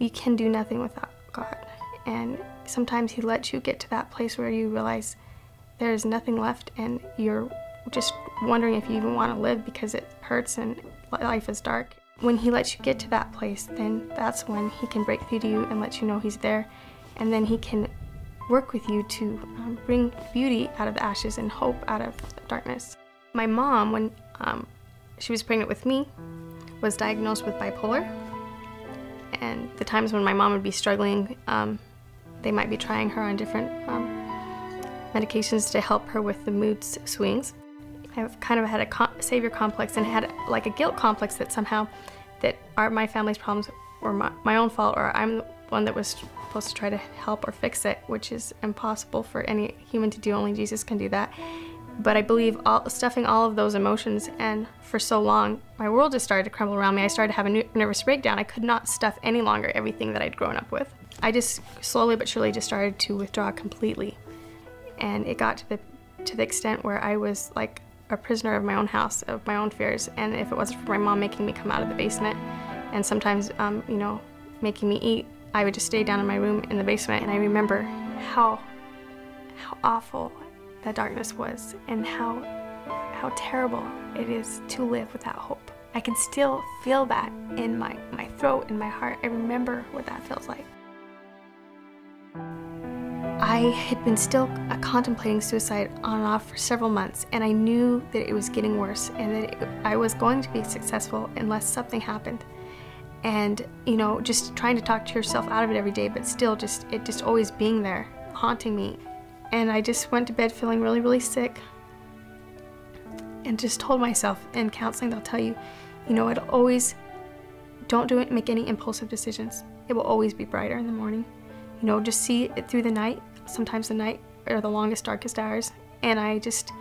you can do nothing without God. And sometimes He lets you get to that place where you realize there is nothing left and you're just wondering if you even want to live because it hurts and life is dark. When He lets you get to that place, then that's when He can break through to you and let you know He's there. And then He can work with you to bring beauty out of the ashes and hope out of the darkness. My mom, when she was pregnant with me, was diagnosed with bipolar. And the times when my mom would be struggling, they might be trying her on different medications to help her with the mood swings. I've kind of had a savior complex and had like a guilt complex that somehow that my family's problems were my own fault, or I'm the one that was supposed to try to help or fix it, which is impossible for any human to do. Only Jesus can do that. But I believe stuffing all of those emotions, and for so long, my world just started to crumble around me. I started to have a nervous breakdown. I could not stuff any longer everything that I'd grown up with. I just slowly but surely just started to withdraw completely. And it got to the extent where I was like a prisoner of my own house, of my own fears. And if it wasn't for my mom making me come out of the basement and sometimes, you know, making me eat, I would just stay down in my room in the basement. And I remember how awful that darkness was and how terrible it is to live without hope. I can still feel that in my throat and my heart. I remember what that feels like. I had been still contemplating suicide on and off for several months, and I knew that it was getting worse and that I was going to be successful unless something happened. And, you know, just trying to talk to yourself out of it every day, but still it just always being there, haunting me. And I just went to bed feeling really, really sick and just told myself, in counseling they'll tell you, you know, it'll always, don't make any impulsive decisions. It will always be brighter in the morning. You know, just see it through the night. Sometimes the night are the longest, darkest hours. And I just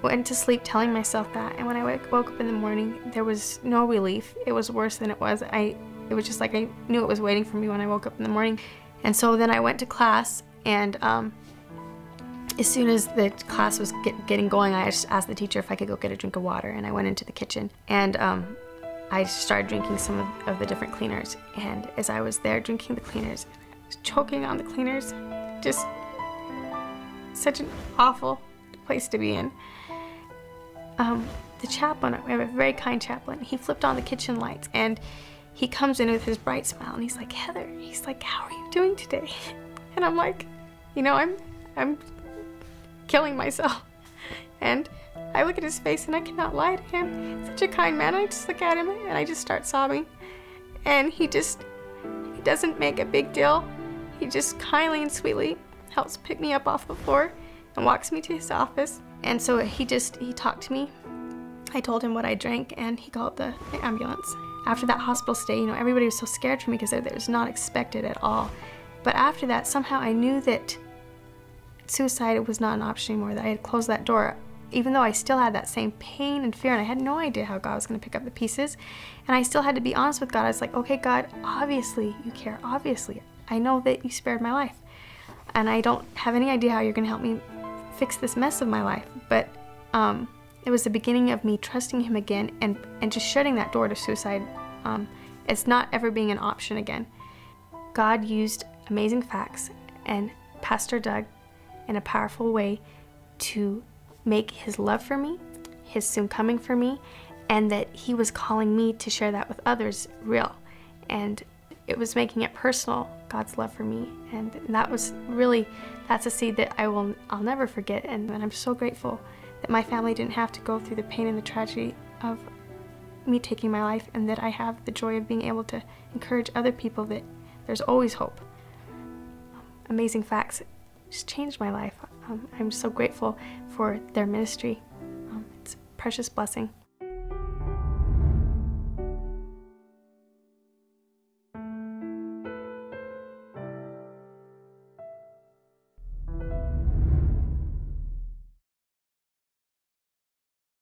went to sleep telling myself that. And when I woke up in the morning, there was no relief. It was worse than it was. It was just like I knew it was waiting for me when I woke up in the morning. And so then I went to class, and as soon as the class was getting going, I just asked the teacher if I could go get a drink of water, and I went into the kitchen. And I started drinking some of the different cleaners. And as I was there drinking the cleaners, I was choking on the cleaners. Just such an awful place to be in. The chaplain, we have a very kind chaplain, he flipped on the kitchen lights and he comes in with his bright smile and he's like, Heather, he's like, how are you doing today? And I'm like, you know, I'm killing myself. And I look at his face and I cannot lie to him. He's such a kind man. I just look at him and I just start sobbing. And he doesn't make a big deal. He just kindly and sweetly helps pick me up off the floor and walks me to his office. And so he talked to me. I told him what I drank and he called the ambulance. After that hospital stay, you know, everybody was so scared for me because it was not expected at all. But after that, somehow I knew that suicide was not an option anymore, that I had closed that door, even though I still had that same pain and fear, and I had no idea how God was going to pick up the pieces. And I still had to be honest with God. I was like, okay, God, obviously you care. Obviously, I know that you spared my life. And I don't have any idea how you're going to help me fix this mess of my life. But it was the beginning of me trusting Him again and just shutting that door to suicide. It's not ever being an option again. God used Amazing Facts and Pastor Doug in a powerful way to make His love for me, His soon coming for me, and that He was calling me to share that with others real. And it was making it personal, God's love for me. And that was really, that's a seed that I'll never forget. And I'm so grateful that my family didn't have to go through the pain and the tragedy of me taking my life, and that I have the joy of being able to encourage other people that there's always hope. Amazing Facts just changed my life. I'm so grateful for their ministry. It's a precious blessing.